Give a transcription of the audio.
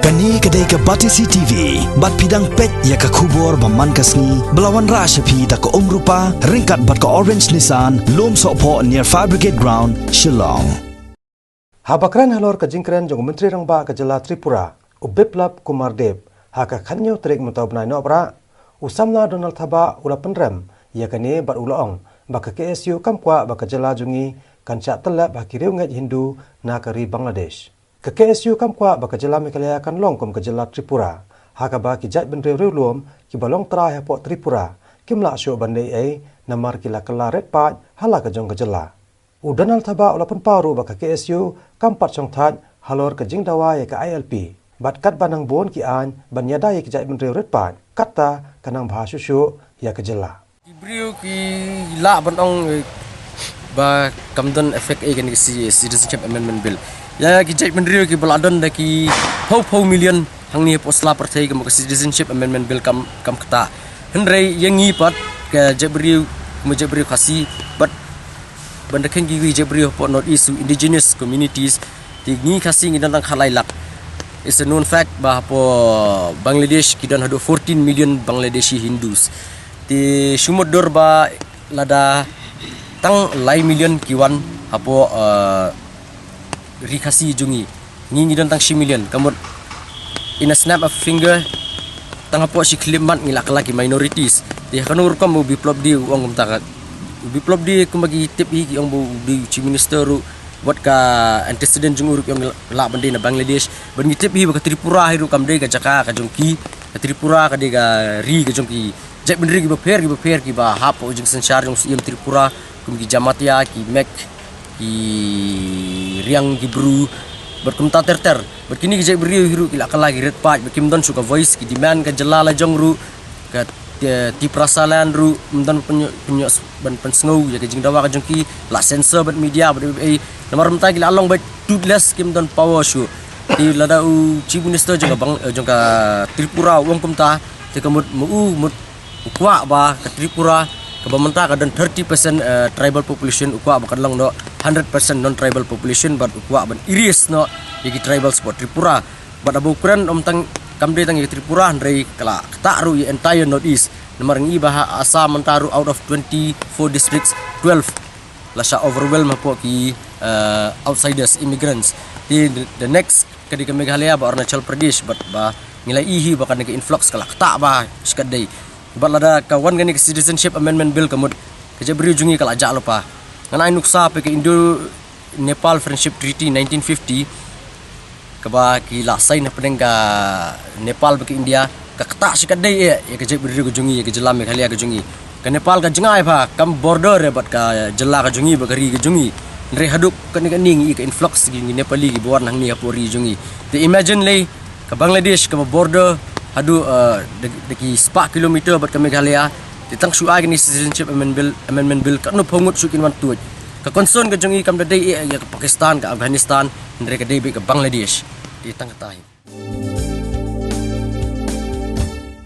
Kani kedai ke Batisi TV, bat pidang pet ya ke kubur baman kasni, belawan rashapi da ke rupa, ringkat bat ke Orange Nissan, lom sokpo near Fire Brigade Ground, Shillong. Habakran halor ke jingkran jong Menteri Rangba ke Jela Tripura, Biplab Kumar Deb, haka kanyo terik mutau benai nopra, usamna Donald Thaba ula penrem, ya kani bat ulaong, baka KSU kamkwa baka Jela jungi, kanca telap baki riungat Hindu na kari Bangladesh. Ke KSU kamkwa baka Jela Meghalaya kan longkom ke Jela Tripura, haka baki jat bendri riulum ki balong tera hepok Tripura, kimla syuk bandai ai namar kila kela red pat hala ke jong ke Jela. Donald Thaba ula paru baka KSU kampat chong that halor ke jing dawa ya ke ILP, bat kat banang bon ki an ban yada ya ke jat bendri red pat, kata kanang bahasa syuk ya ke Jela. Ibriu ki la banong ba kamdon efek e kan si citizenship amendment bill. Ya ki jait mendrio ki baladon da ki pau million hang ni posla partai ke citizenship amendment bill kam kata henrei yang ngi pat ke jabriu khasi but banda kan gi jabriu pot not issue indigenous communities ti ngi khasi ngi dan khalai lak. It's a known fact bahawa Bangladesh ki dan hadu 14 million Bangladeshi Hindus ti sumodor ba lada tang lai million kiwan apo rikasi jungi ngi dan tang 10 million kamut in a snap of finger tang apo si klimat ngilak lagi minorities ti kanur kam biplop di wang kumtakat biplop di kumagi tip hi yang bu di chief minister buat ka antecedent jung urup yang la bande na Bangladesh ban ngi tip hi ba Tripura hiru kam de ka jaka ka jongki ka Tripura ka de ga ri ka jongki jek bendri gi beper ki ba hapo jung sensar jung sim Tripura kum ki jamatia ki mek ki riang ki bru berkumta ter berkini ki jek beri hiru ki lakal lagi red pat berkim don suka voice ki demand ka Jela la jong ru ka ti prasalan ru mdan penyo ban pensngau ya ke jing dawa ka jong ki la sensor bat media bat ai nomor mta ki along bat toothless kim don power show ti lada u chief minister jong bang jong ka Tripura wong kumta te kamut mut ukwa ba ka Tripura ke bamenta ka dan 30% tribal population ukwa ba kadlang no 100% non tribal population but ukwa ban iris no yagi tribal spot Tripura but abu ukuran tang kamde tang Tripura ndrei kala taru ya entire northeast nomor ngi bah asa mentaru out of 24 districts 12 lasha overwhelm po ki outsiders immigrants the next kadi ke Meghalaya ba Arunachal Pradesh but ba ngilai ihi ba kan ke influx kala ta ba skadai balada kawan gani citizenship amendment bill kamut kejabri jungi kala ajak lupa ngana nuksa pe ke Indo Nepal friendship treaty 1950 kaba ki la sign peneng ka Nepal ke India ka kata sikadai ya kejabri ko jungi ke Jela Meghalaya ke jungi ke Nepal ka jengai ba kam border bat ka Jela ka jungi ba kari ke jungi re haduk kan ning ke influx gi Nepali gi buat nang ni apori jungi te imagine lay ka Bangladesh ka border hadu deki 4 kilometer bat ke Meghalaya ditang su agni citizenship amendment bill kan no phongut sukin wan tuj ka concern ka jongi kam dai ya ke Pakistan ka Afghanistan ndre ka dei ke Bangladesh ditang tahi